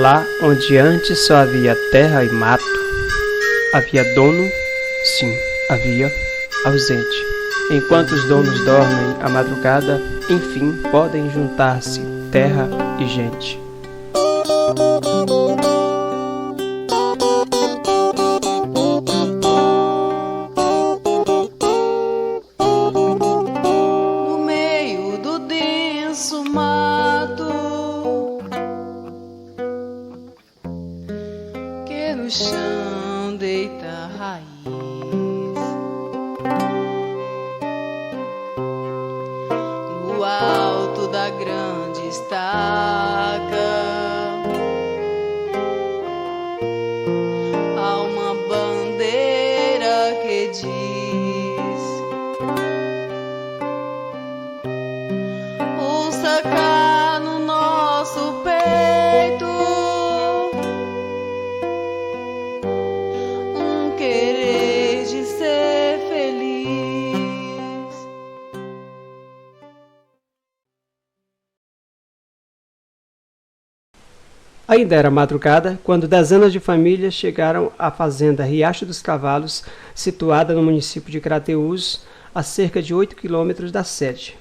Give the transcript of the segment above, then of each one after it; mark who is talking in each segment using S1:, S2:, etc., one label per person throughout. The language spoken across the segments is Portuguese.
S1: Lá onde antes só havia terra e mato, havia dono, sim, havia ausente. Enquanto os donos dormem à madrugada, enfim, podem juntar-se terra e gente.
S2: No meio do denso mato, que no chão deita a raiz, no alto da grande estaca há uma bandeira que diz: ouça cá no nosso peito um querer de ser feliz.
S1: Ainda era madrugada quando dezenas de famílias chegaram à fazenda Riacho dos Cavalos, situada no município de Crateús, a cerca de 8 quilômetros da sede.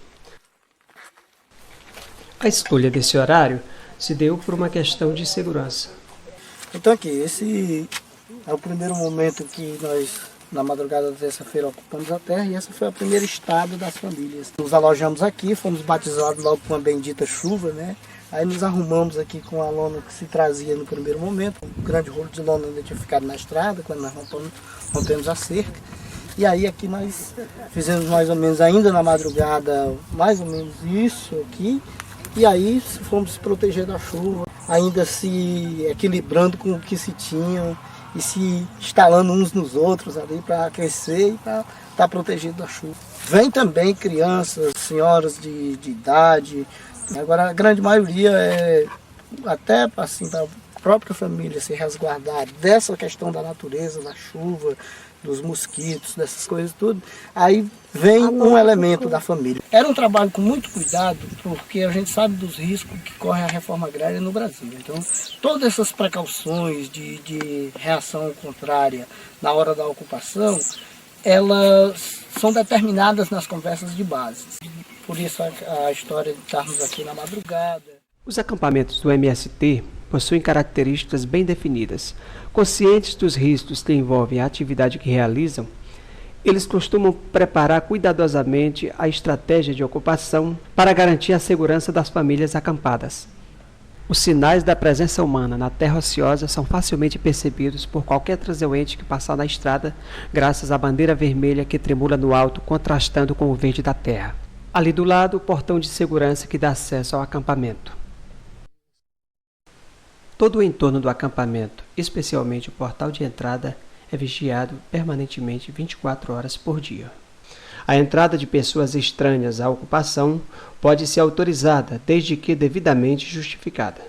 S1: A escolha desse horário se deu por uma questão de segurança.
S3: Então aqui, esse é o primeiro momento que nós, na madrugada da terça-feira, ocupamos a terra, e essa foi a primeira estada das famílias. Nos alojamos aqui, fomos batizados logo com a bendita chuva, né? Aí nos arrumamos aqui com a lona que se trazia no primeiro momento. Um grande rolo de lona ainda tinha ficado na estrada, quando nós rompemos a cerca. E aí aqui nós fizemos mais ou menos, ainda na madrugada, mais ou menos isso aqui. E aí fomos se proteger da chuva, ainda se equilibrando com o que se tinha e se instalando uns nos outros ali para crescer e para estar protegido da chuva. Vem também crianças, senhoras de idade. Agora a grande maioria é até assim para a própria família se resguardar dessa questão da natureza, da chuva, dos mosquitos, dessas coisas tudo. Aí vem um elemento da família. Era um trabalho com muito cuidado, porque a gente sabe dos riscos que corre a reforma agrária no Brasil. Então, todas essas precauções de reação contrária na hora da ocupação, elas são determinadas nas conversas de base. Por isso a história de estarmos aqui na madrugada.
S1: Os acampamentos do MST possuem características bem definidas. Conscientes dos riscos que envolvem a atividade que realizam, eles costumam preparar cuidadosamente a estratégia de ocupação para garantir a segurança das famílias acampadas. Os sinais da presença humana na terra ociosa são facilmente percebidos por qualquer transeunte que passar na estrada, graças à bandeira vermelha que tremula no alto, contrastando com o verde da terra. Ali do lado, o portão de segurança que dá acesso ao acampamento. Todo o entorno do acampamento, especialmente o portal de entrada, é vigiado permanentemente 24 horas por dia. A entrada de pessoas estranhas à ocupação pode ser autorizada, desde que devidamente justificada.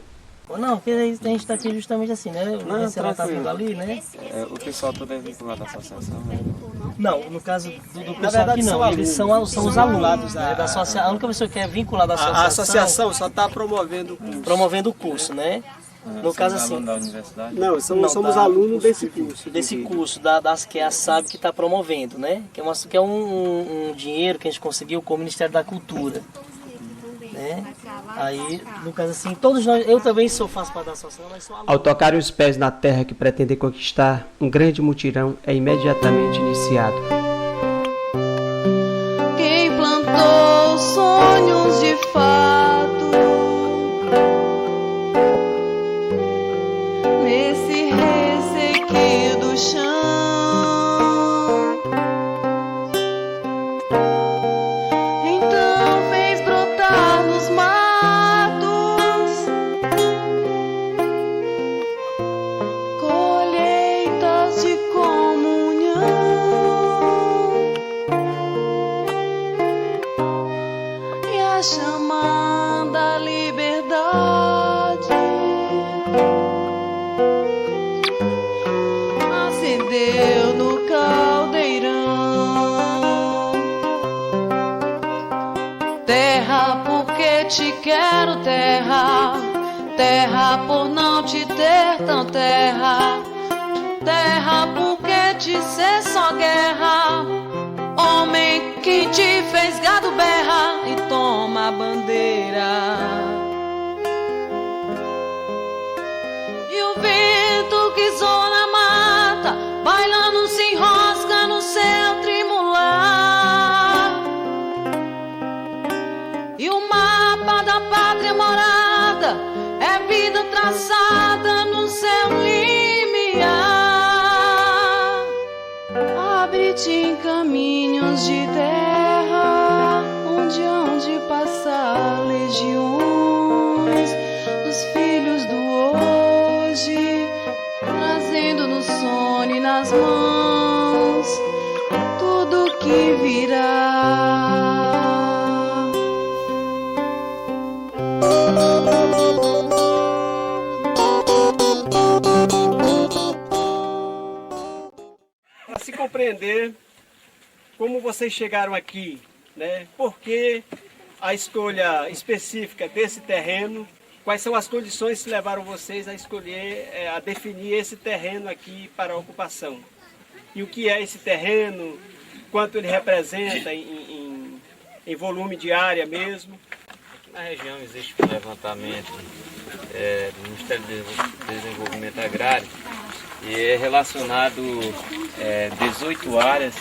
S4: Não, porque a gente está aqui justamente assim, né?
S5: Não,
S4: ela está vindo ali, né?
S5: O pessoal todo é vinculado à associação, né?
S4: Não, no caso do pessoal aqui não, eles são os alunos, né? Da associação. A única pessoa que é vinculada à associação...
S1: A associação só está promovendo
S4: o curso, né? No caso assim...
S5: da universidade?
S1: Não, somos alunos desse curso.
S4: Desse curso, das que é a SAB que está promovendo, né? Que é um dinheiro que a gente conseguiu com o Ministério da Cultura. Né? Aí, no caso assim, todos nós, eu também faço parte da associação, mas sou aluno.
S1: Ao tocarem os pés na terra que pretendem conquistar, um grande mutirão é imediatamente iniciado.
S2: Quem plantou sonhos de fato nesse ressequido chão, então fez brotar nos matos colheitas de comunhão. E a chama da liberdade acendeu no caldeirão. Terra, porque te quero, terra. Terra por não te ter tão terra, terra porque te ser só guerra. Homem que te fez gado berra e toma a bandeira. E o vento que zoa na mata, bailando se enrosca no céu trimular. E o mapa da pátria morada é vida traçada no céu limiar. Abre-te em caminhos de terra, onde hão de passar legiões dos filhos do hoje, trazendo no sonho e nas mãos tudo que virá.
S1: Para se compreender como vocês chegaram aqui, né? Por que a escolha específica desse terreno? Quais são as condições que levaram vocês a escolher, a definir esse terreno aqui para a ocupação? E o que é esse terreno? Quanto ele representa em volume de área mesmo?
S5: Na região existe um levantamento do Ministério do Desenvolvimento Agrário e é relacionado 18 áreas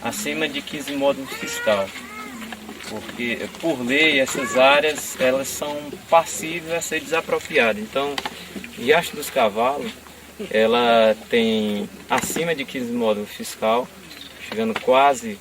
S5: acima de 15 módulos fiscal. Porque, por lei, essas áreas elas são passíveis a ser desapropriadas. Então, Riacho dos Cavalos, ela tem acima de 15 módulos fiscal, chegando quase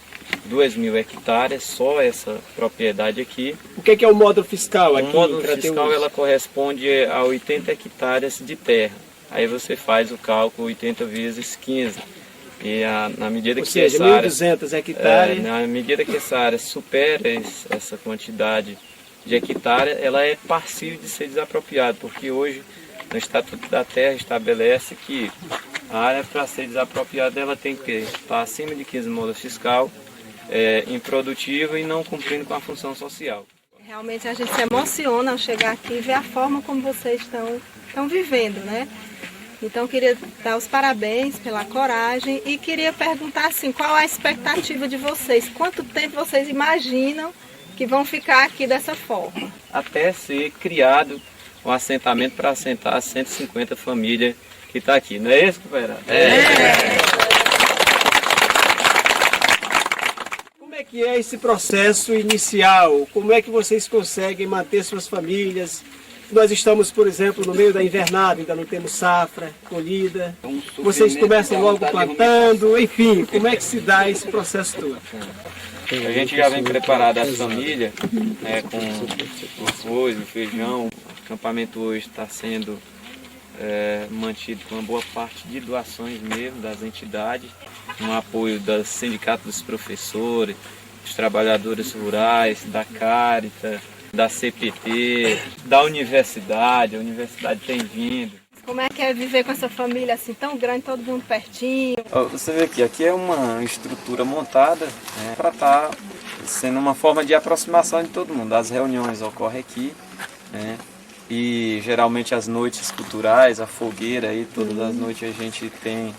S5: 2.000 hectares, só essa propriedade aqui.
S1: O que é o módulo fiscal aqui?
S5: O módulo fiscal ela corresponde a 80 hectares de terra. Aí você faz o cálculo 80 vezes 15. E na medida que essa área,
S1: 1.200 hectares.
S5: na medida que essa área supera essa quantidade de hectares, ela é passível de ser desapropriada, porque hoje no Estatuto da Terra estabelece que a área para ser desapropriada ela tem que estar acima de 15 módulos fiscal, improdutiva e não cumprindo com a função social.
S6: Realmente a gente se emociona ao chegar aqui e ver a forma como vocês estão vivendo, né? Então queria dar os parabéns pela coragem e queria perguntar assim, qual a expectativa de vocês? Quanto tempo vocês imaginam que vão ficar aqui dessa forma?
S5: Até ser criado um assentamento para assentar as 150 famílias que estão aqui, não é isso, companheiro?
S1: Como é que é esse processo inicial? Como é que vocês conseguem manter suas famílias? Nós estamos, por exemplo, no meio da invernada, ainda não temos safra, colhida. Vocês começam logo plantando, enfim, como é que se dá esse processo todo?
S5: A gente já vem preparado as famílias, né, com o arroz, o feijão. O acampamento hoje está sendo mantido com uma boa parte de doações mesmo das entidades, com apoio do Sindicato dos Professores, dos Trabalhadores Rurais, da Caritas, da CPT, da universidade. A universidade tem vindo.
S6: Como é que é viver com essa família assim tão grande, todo mundo pertinho?
S5: Você vê aqui é uma estrutura montada, né, para estar sendo uma forma de aproximação de todo mundo. As reuniões ocorrem aqui, né, e geralmente as noites culturais, a fogueira aí, todas as noites a gente tem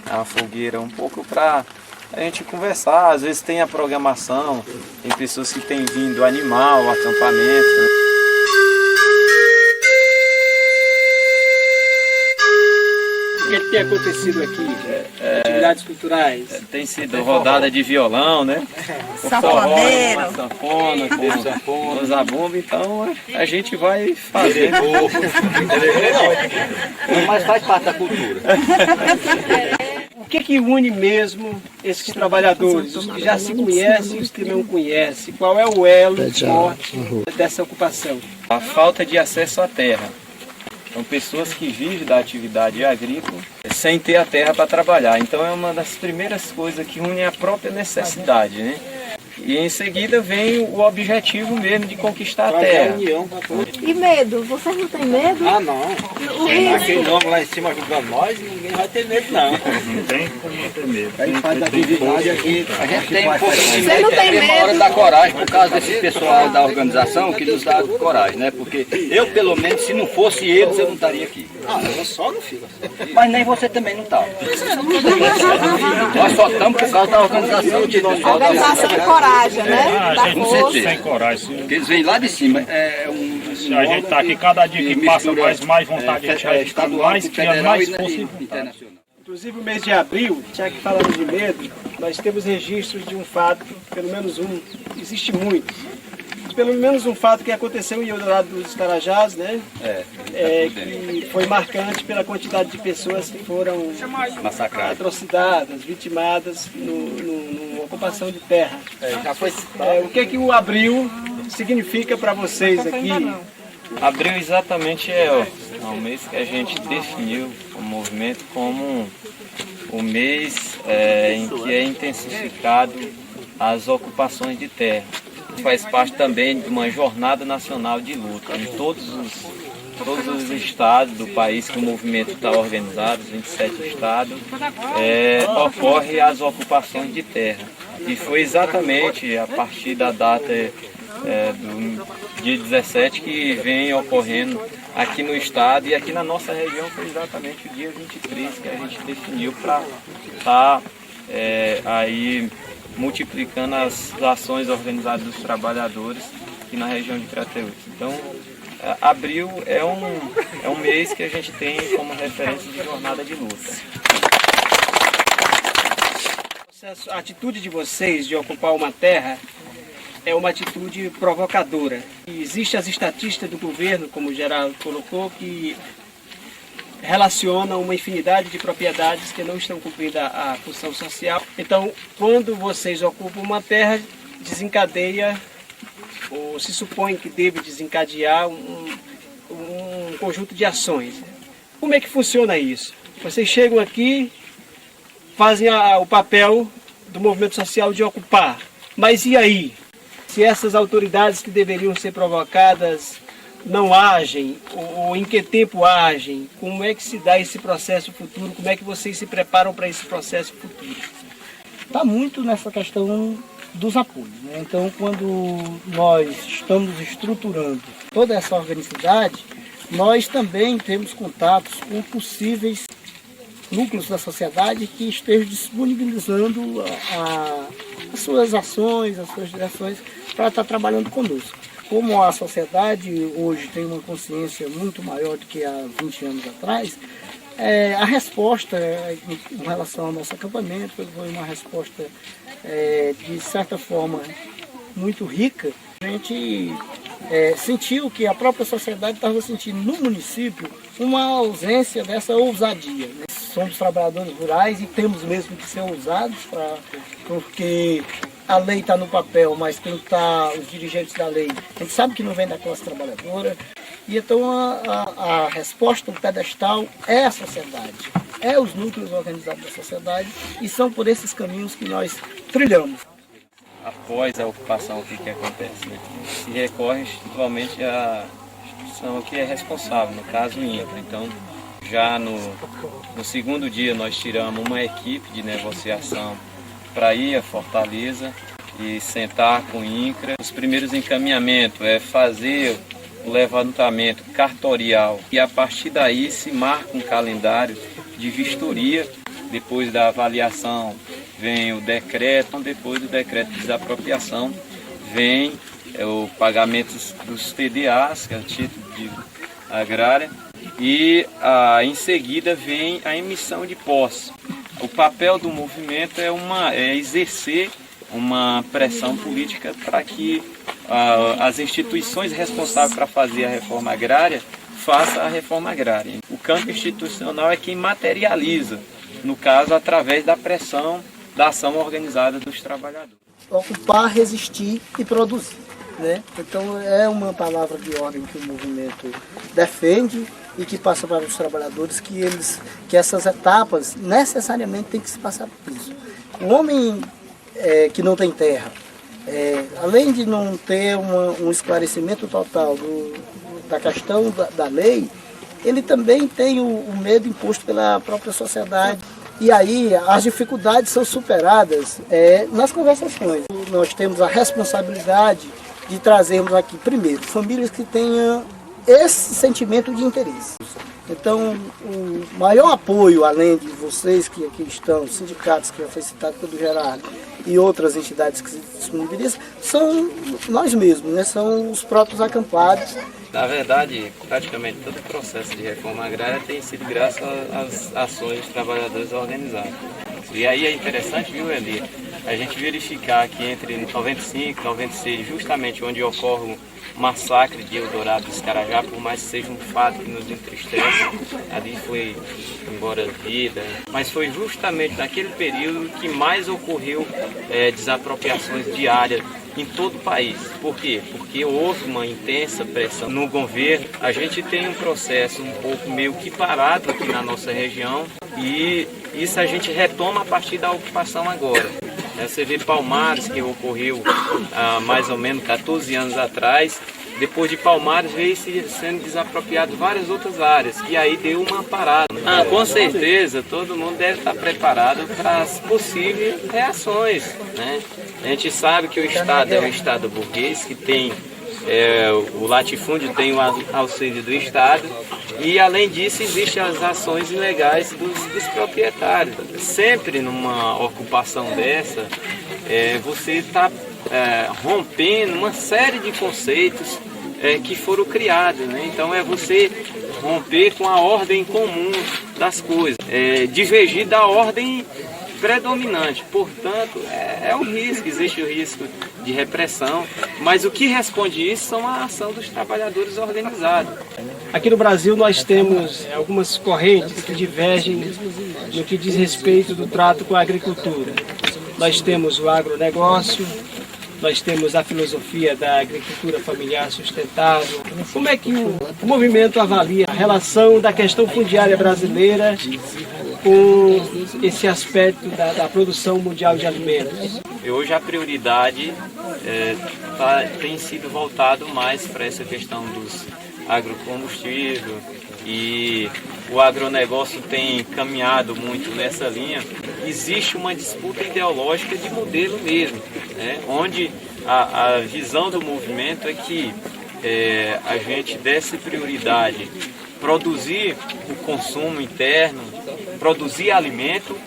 S5: a fogueira um pouco para a gente conversar. Às vezes tem a programação, tem pessoas que têm vindo animar o acampamento.
S1: O que tem acontecido aqui? Atividades culturais?
S5: Tem sido rodada de violão, né?
S6: Sanfoneiro.
S5: Sanfona, com zabumba, então a gente vai fazer.
S7: Mas faz parte da cultura.
S1: O que une mesmo esses trabalhadores, os que já se conhecem e os que não conhecem? Qual é o elo forte dessa ocupação?
S5: A falta de acesso à terra. São pessoas que vivem da atividade agrícola sem ter a terra para trabalhar. Então é uma das primeiras coisas que une a própria necessidade, né? E em seguida vem o objetivo mesmo de conquistar a terra.
S6: E medo? Vocês não têm medo?
S7: Ah, não.
S6: O
S7: Tem
S6: risco?
S7: aquele homem lá em cima ajudando nós, ninguém vai ter medo, não.
S5: Não tem como ter medo.
S7: Aí faz a atividade aqui. A gente tem um pouco de
S6: Você
S7: medo,
S6: não tem
S7: uma hora
S6: medo?
S7: da coragem, por causa desse pessoal da organização que nos dá coragem, né? Porque eu, pelo menos, se não fosse eles, eu não estaria aqui. Ah, eu só não fico. Mas nem você também não está. Nós só estamos por causa da organização que nós
S6: A organização encoraja, né? Dá
S7: com
S6: força.
S7: certeza.
S8: Sem coragem.
S7: Porque eles vêm lá de cima.
S8: Se a gente está aqui, cada dia que passa mais vontade, a gente vai ficando mais, criando mais força e vontade.
S7: internacional.
S1: Inclusive o mês de abril, já que falamos de medo, nós temos registros de um fato, pelo menos um, existe muitos, mas pelo menos um fato que aconteceu em Eldorado dos Carajás, né? Que foi marcante pela quantidade de pessoas que foram
S7: Massacrado.
S1: atrocidades, vitimadas numa ocupação de terra.
S7: Já foi.
S1: O que o abril significa para vocês aqui?
S5: Abril exatamente é o mês que a gente definiu o movimento como o mês em que é intensificado as ocupações de terra. Faz parte também de uma jornada nacional de luta em todos os estados do país que o movimento está organizado, os 27 estados, ocorre as ocupações de terra. E foi exatamente a partir da data do dia 17 que vem ocorrendo aqui no estado, e aqui na nossa região foi exatamente o dia 23 que a gente definiu para estar aí multiplicando as ações organizadas dos trabalhadores aqui na região de Crateús. Então, abril é um mês que a gente tem como referência de jornada de luta.
S1: A atitude de vocês de ocupar uma terra é uma atitude provocadora. E existem as estatísticas do governo, como o Geraldo colocou, que relacionam uma infinidade de propriedades que não estão cumprindo a função social. Então, quando vocês ocupam uma terra, desencadeia, ou se supõe que deve desencadear um conjunto de ações. Como é que funciona isso? Vocês chegam aqui, fazem o papel do movimento social de ocupar. Mas e aí? Se essas autoridades que deveriam ser provocadas não agem, ou em que tempo agem, como é que se dá esse processo futuro, como é que vocês se preparam para esse processo futuro?
S3: Está muito nessa questão dos apoios, né? Então, quando nós estamos estruturando toda essa organicidade, nós também temos contatos com possíveis núcleos da sociedade que estejam disponibilizando as suas ações, as suas direções para estar trabalhando conosco. Como a sociedade hoje tem uma consciência muito maior do que há 20 anos atrás, a resposta em relação ao nosso acampamento foi uma resposta, de certa forma, muito rica. A gente sentiu que a própria sociedade estava sentindo no município uma ausência dessa ousadia, né? Somos trabalhadores rurais e temos mesmo que ser ousados, porque a lei está no papel, mas quem está, os dirigentes da lei, a gente sabe que não vem da classe trabalhadora. E então a resposta do pedestal é a sociedade, é os núcleos organizados da sociedade, e são por esses caminhos que nós trilhamos.
S5: Após a ocupação, o que acontece? Né? Se recorre institucionalmente à instituição que é responsável, no caso o INCRA. Então, já no segundo dia nós tiramos uma equipe de negociação para ir a Fortaleza e sentar com o INCRA. Os primeiros encaminhamentos é fazer o levantamento cartorial e a partir daí se marca um calendário de vistoria. Depois da avaliação vem o decreto, depois do decreto de desapropriação vem o pagamento dos TDAs, que é o título de agrária, e em seguida vem a emissão de posse. O papel do movimento é exercer uma pressão política para que as instituições responsáveis para fazer a reforma agrária façam a reforma agrária. O campo institucional é quem materializa, no caso, através da pressão da ação organizada dos trabalhadores.
S3: Ocupar, resistir e produzir, né? Então é uma palavra de ordem que o movimento defende e que passa para os trabalhadores que essas etapas necessariamente têm que se passar por isso. O homem que não tem terra, além de não ter um esclarecimento total da questão da lei, ele também tem o medo imposto pela própria sociedade. E aí as dificuldades são superadas nas conversações. Nós temos a responsabilidade de trazermos aqui, primeiro, famílias que tenham esse sentimento de interesse. Então, o maior apoio, além de vocês que aqui estão, sindicatos que já foi citado pelo Gerardo, e outras entidades que se disponibilizam, são nós mesmos, né? São os próprios acampados.
S5: Na verdade, praticamente todo o processo de reforma agrária tem sido graças às ações dos trabalhadores organizados. E aí é interessante, viu, Eli, a gente verificar que entre 95 e 96, justamente onde ocorre o massacre de Eldorado dos Carajá, por mais que seja um fato que nos entristece, ali foi embora a vida, mas foi justamente naquele período que mais ocorreu desapropriações de área em todo o país. Por quê? Porque houve uma intensa pressão no governo. A gente tem um processo um pouco meio que parado aqui na nossa região e isso a gente retoma a partir da ocupação agora. Você vê Palmares, que ocorreu há mais ou menos 14 anos atrás. Depois de Palmares veio sendo desapropriado várias outras áreas e aí deu uma parada. Com certeza todo mundo deve estar preparado para as possíveis reações, né? A gente sabe que o Estado é um Estado burguês, que tem o latifúndio tem o auxílio do Estado e além disso existem as ações ilegais dos proprietários. Sempre numa ocupação dessa, você está rompendo uma série de conceitos que foram criados, né? Então é você romper com a ordem comum das coisas, divergir da ordem predominante. Portanto, é um risco, existe o risco de repressão, mas o que responde isso são a ação dos trabalhadores organizados.
S1: Aqui no Brasil nós temos algumas correntes que divergem no que diz respeito do trato com a agricultura. Nós temos o agronegócio, nós temos a filosofia da agricultura familiar sustentável. Como é que o movimento avalia a relação da questão fundiária brasileira com esse aspecto da produção mundial de alimentos?
S5: Hoje a prioridade tem sido voltado mais para essa questão dos agrocombustíveis e o agronegócio tem caminhado muito nessa linha. Existe uma disputa ideológica de modelo mesmo, né? Onde a visão do movimento é que a gente desse prioridade produzir o consumo interno, produzir alimento,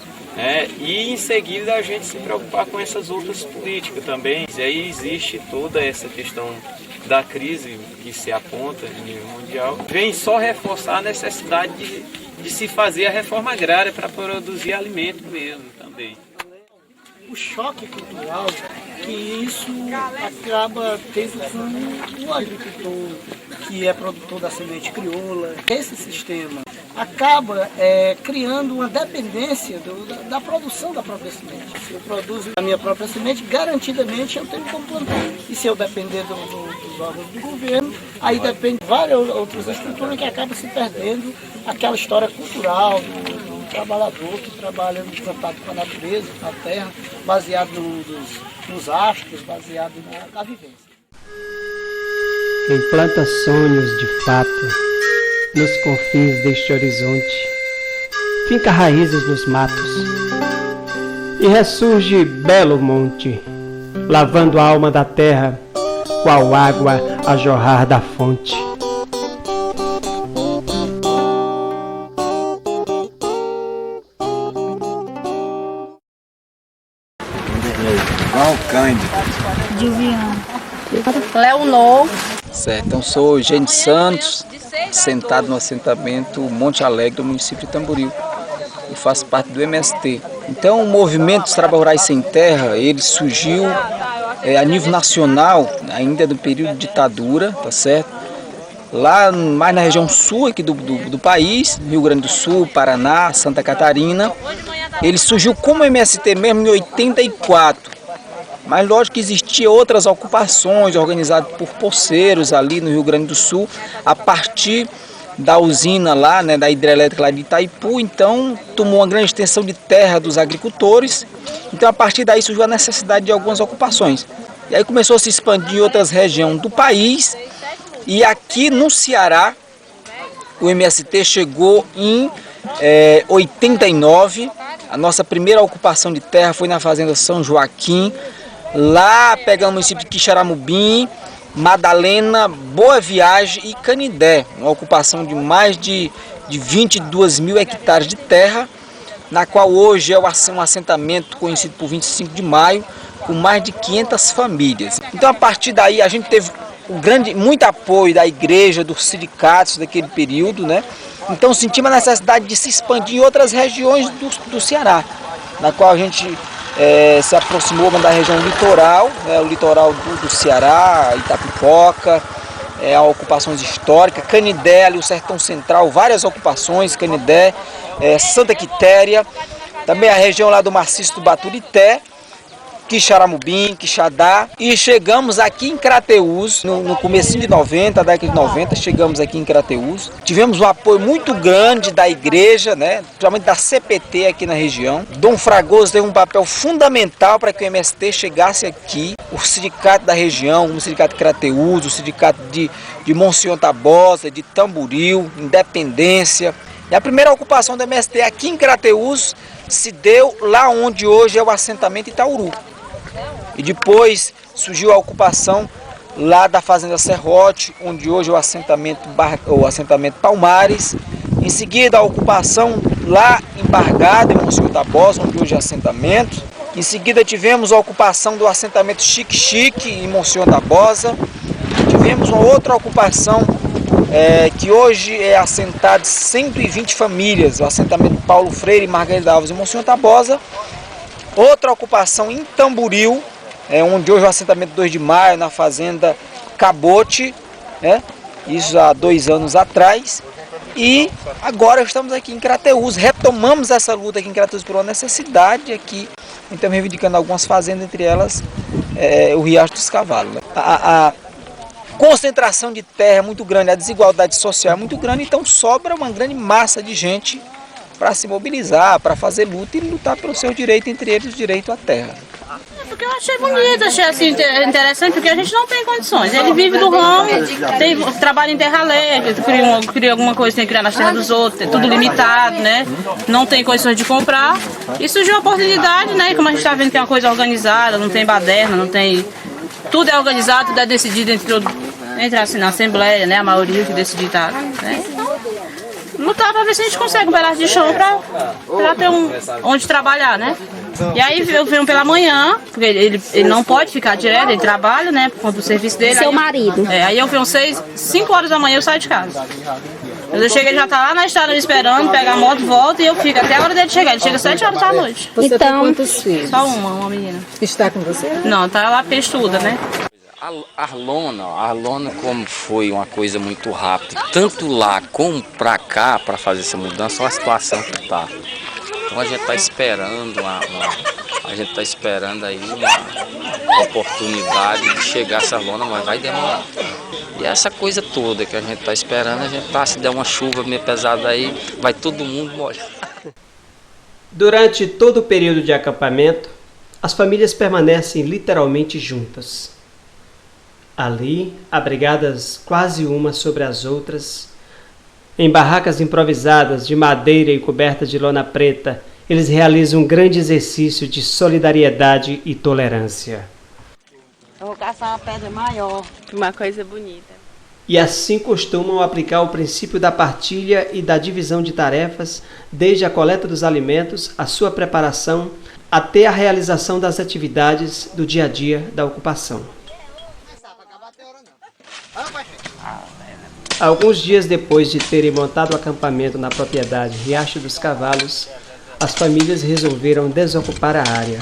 S5: e em seguida a gente se preocupar com essas outras políticas também. E aí existe toda essa questão da crise que se aponta em nível mundial, vem só reforçar a necessidade de se fazer a reforma agrária para produzir alimento mesmo também.
S3: O choque cultural que isso acaba tendo com o agricultor que é produtor da semente crioula. Esse sistema acaba criando uma dependência da produção da própria semente. Se eu produzo a minha própria semente, garantidamente eu tenho como plantar. E se eu depender dos órgãos do governo, aí depende de várias outras estruturas que acabam se perdendo aquela história cultural do trabalhador que trabalha no contato com a natureza, com a terra, baseado nos astros, baseado na vivência.
S1: Quem planta sonhos de fato nos confins deste horizonte, finca raízes nos matos e ressurge belo monte, lavando a alma da terra, qual água a jorrar da fonte.
S9: Leonor.
S10: Certo, então sou Eugênio Santos, sentado no assentamento Monte Alegre, do município de Tamboril, e faço parte do MST. Então o movimento dos trabalhadores rurais sem terra, ele surgiu a nível nacional, ainda no período de ditadura, tá certo? Lá mais na região sul aqui do país, Rio Grande do Sul, Paraná, Santa Catarina. Ele surgiu como MST mesmo em 84. Mas lógico que existiam outras ocupações organizadas por poceiros ali no Rio Grande do Sul, a partir da usina lá, né, da hidrelétrica lá de Itaipu. Então tomou uma grande extensão de terra dos agricultores. Então a partir daí surgiu a necessidade de algumas ocupações. E aí começou a se expandir em outras regiões do país. E aqui no Ceará, o MST chegou em 89. A nossa primeira ocupação de terra foi na fazenda São Joaquim. Lá pegamos o município de Quixaramubim, Madalena, Boa Viagem e Canindé. Uma ocupação de mais de 22 mil hectares de terra, na qual hoje é um assentamento conhecido por 25 de maio, com mais de 500 famílias. Então, a partir daí, a gente teve muito apoio da igreja, dos sindicatos daquele período, né? Então, sentimos a necessidade de se expandir em outras regiões do Ceará, na qual a gente se aproximou da região litoral, o litoral do Ceará, Itapipoca, ocupações históricas, Canindé, ali o Sertão Central, várias ocupações, Canindé, Santa Quitéria, também a região lá do Maciço do Baturité, Quixaramubim, Quixadá, e chegamos aqui em Crateús, no começo de 90, da década de 90, chegamos aqui em Crateús. Tivemos um apoio muito grande da igreja, né, principalmente da CPT aqui na região. Dom Fragoso teve um papel fundamental para que o MST chegasse aqui. O sindicato da região, o sindicato de Crateús, o sindicato de Monsenhor Tabosa, de Tamboril, Independência. E a primeira ocupação do MST aqui em Crateús se deu lá onde hoje é o assentamento Itauru. E depois surgiu a ocupação lá da Fazenda Serrote, onde hoje é o assentamento Palmares. Em seguida, a ocupação lá em Bargada, em Monsenhor Tabosa, onde hoje é assentamento. Em seguida, tivemos a ocupação do assentamento Chique-Chique, em Monsenhor Tabosa. Tivemos uma outra ocupação que hoje é assentado 120 famílias, o assentamento Paulo Freire, Margarida Alves e Monsenhor Tabosa. Outra ocupação em Tamboril, onde hoje é o assentamento 2 de maio, na fazenda Cabote, né? Isso há 2 anos atrás. E agora estamos aqui em Crateús, retomamos essa luta aqui em Crateús por uma necessidade aqui. Então reivindicando algumas fazendas, entre elas o Riacho dos Cavalos. Né? A concentração de terra é muito grande, a desigualdade social é muito grande, então sobra uma grande massa de gente para se mobilizar, para fazer luta e lutar pelo seu direito, entre eles o direito à terra.
S9: Porque eu achei bonito, achei assim interessante, porque a gente não tem condições. Ele vive do ramo, trabalha em terra alegre, cria alguma coisa, tem que criar nas terras dos outros, é tudo limitado, né? Não tem condições de comprar. E surgiu a oportunidade, né? Como a gente está vendo que é uma coisa organizada, não tem baderna, não tem... Tudo é organizado, tudo é decidido entre assim, na Assembleia, né? A maioria que decide, tá, né? Então, lutar para ver se a gente consegue um pedaço de chão para ter onde trabalhar, né? E aí eu venho pela manhã, porque ele não pode ficar direto, ele trabalha, né? Por conta do serviço dele.
S11: Seu marido.
S9: Aí eu venho 5 horas da manhã, eu saio de casa. Quando eu chego, ele já tá lá na estrada me esperando, pega a moto, volta e eu fico até a hora dele chegar. Ele chega 7 horas da noite.
S11: Você tem quantos filhos?
S9: Só uma menina.
S11: Está com você?
S9: Não, tá lá porque estuda, né?
S12: A Arlona, como foi uma coisa muito rápida, tanto lá como para cá, para fazer essa mudança, olha a situação que está. Então a gente está esperando aí uma oportunidade de chegar essa Arlona, mas vai demorar. E essa coisa toda que a gente está esperando, a gente está, se der uma chuva meio pesada aí, vai todo mundo molhar.
S1: Durante todo o período de acampamento, as famílias permanecem literalmente juntas. Ali, abrigadas quase umas sobre as outras, em barracas improvisadas de madeira e cobertas de lona preta, eles realizam um grande exercício de solidariedade e tolerância.
S13: Eu vou caçar uma pedra maior.
S14: Uma coisa bonita.
S1: E assim costumam aplicar o princípio da partilha e da divisão de tarefas, desde a coleta dos alimentos, a sua preparação, até a realização das atividades do dia a dia da ocupação. Alguns dias depois de terem montado o acampamento na propriedade Riacho dos Cavalos, as famílias resolveram desocupar a área.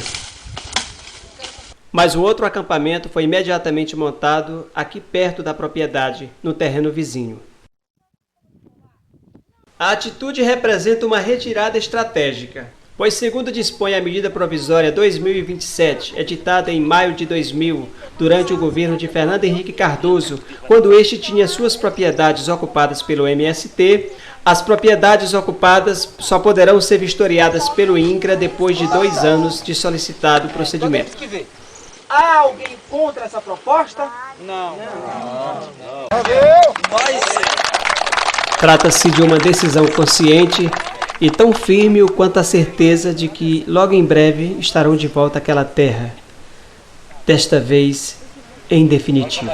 S1: Mas o outro acampamento foi imediatamente montado aqui perto da propriedade, no terreno vizinho. A atitude representa uma retirada estratégica, pois, segundo dispõe a medida provisória 2027, editada em maio de 2000, durante o governo de Fernando Henrique Cardoso, quando este tinha suas propriedades ocupadas pelo MST, as propriedades ocupadas só poderão ser vistoriadas pelo INCRA depois de 2 anos de solicitado procedimento.
S14: Há alguém contra essa proposta? Não.
S1: Trata-se de uma decisão consciente e tão firme quanto a certeza de que logo em breve estarão de volta àquela terra, desta vez em definitivo.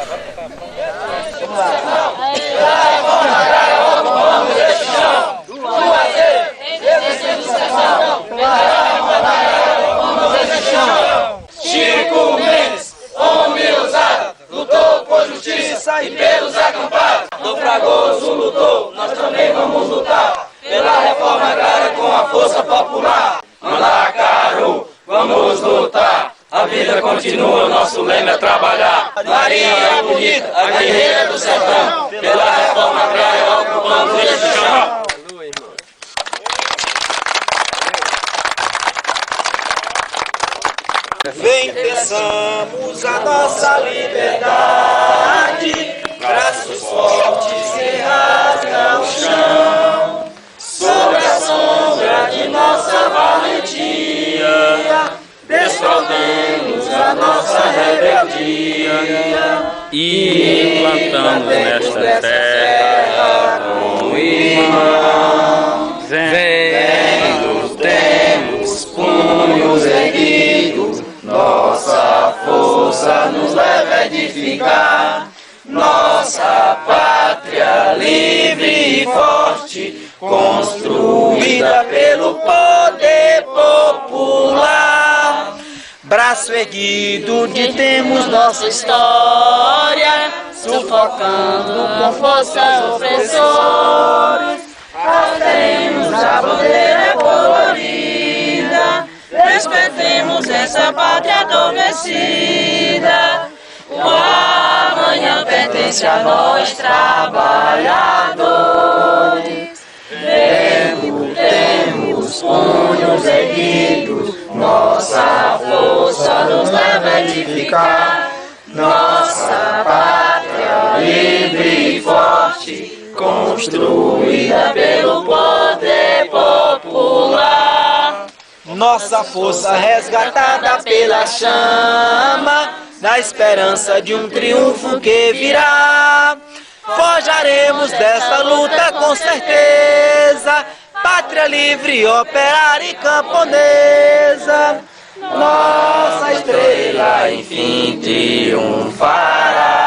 S15: Chico Mendes, homem ousado, lutou por justiça e pelos acampados. No Fragoso lutou, nós também vamos lutar pela reforma agrária com a força popular. Mandacaru, vamos lutar, a vida continua, nosso lema é trabalhar. Maria bonita, a guerreira do sertão, pela reforma agrária ocupamos este chão. Vem, pensamos a nossa liberdade, braços fortes que rasgam o chão, sob a sombra de nossa valentia, desfraldemos a nossa rebeldia
S12: e plantamos nesta terra com irmãos, vendo temos punhos erguidos. Nossa força nos leva a edificar nossa pátria livre e forte, construída pelo poder popular.
S15: Braço erguido ditemos nossa história, sufocando com força opressores. Astemos a bandeira colorida, respeitemos essa pátria adormecida. O amanhã pertence a nós, trabalhadores. Temos punhos erguidos, nossa força nos leva a edificar nossa pátria livre e forte, construída pelo poder popular. Nossa força resgatada pela chama da esperança de um triunfo que virá. Forjaremos dessa luta com certeza, pátria livre, operária e camponesa. Nossa estrela enfim triunfará.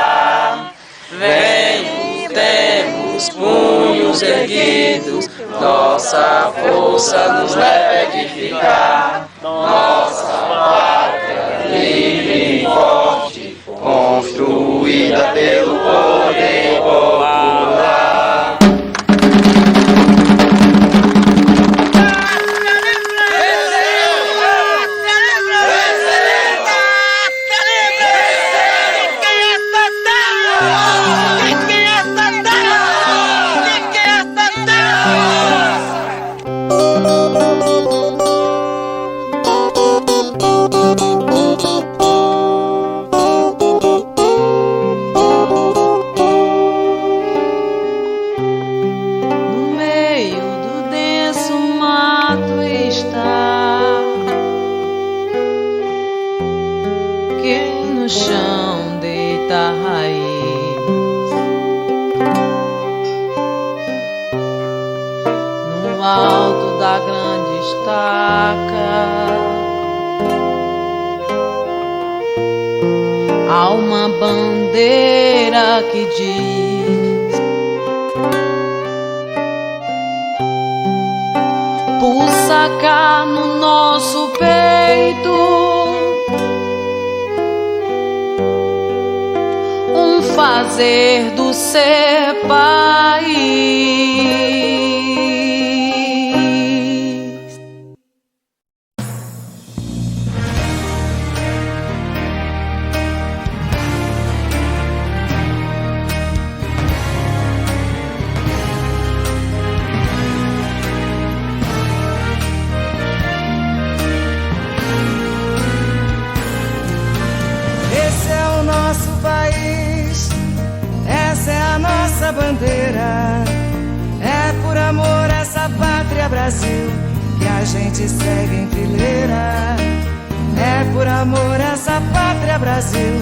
S15: Vem, temos punhos erguidos, nossa força nos leva a edificar nossa pátria livre e forte, construída pelo poder popular.
S2: Alto da grande estaca há uma bandeira que diz: pulsa cá no nosso peito um fazer do ser país.
S16: Bandeira é por amor a essa pátria Brasil que a gente segue em fileira. É por amor a essa pátria Brasil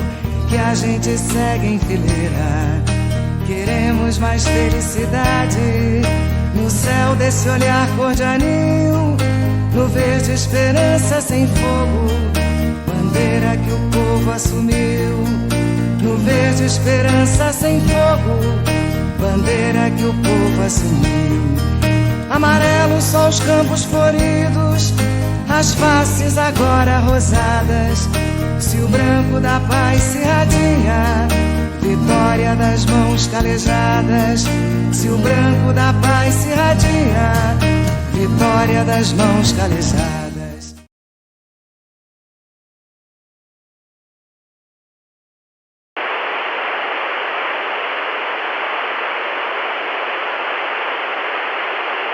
S16: que a gente segue em fileira. Queremos mais felicidade no céu desse olhar cor de anil, no verde esperança sem fogo, bandeira que o povo assumiu. No verde esperança sem fogo, bandeira que o povo assumiu. Amarelo só os campos floridos, as faces agora rosadas. Se o branco da paz se radia, vitória das mãos calejadas. Se o branco da paz se radia, vitória das mãos calejadas.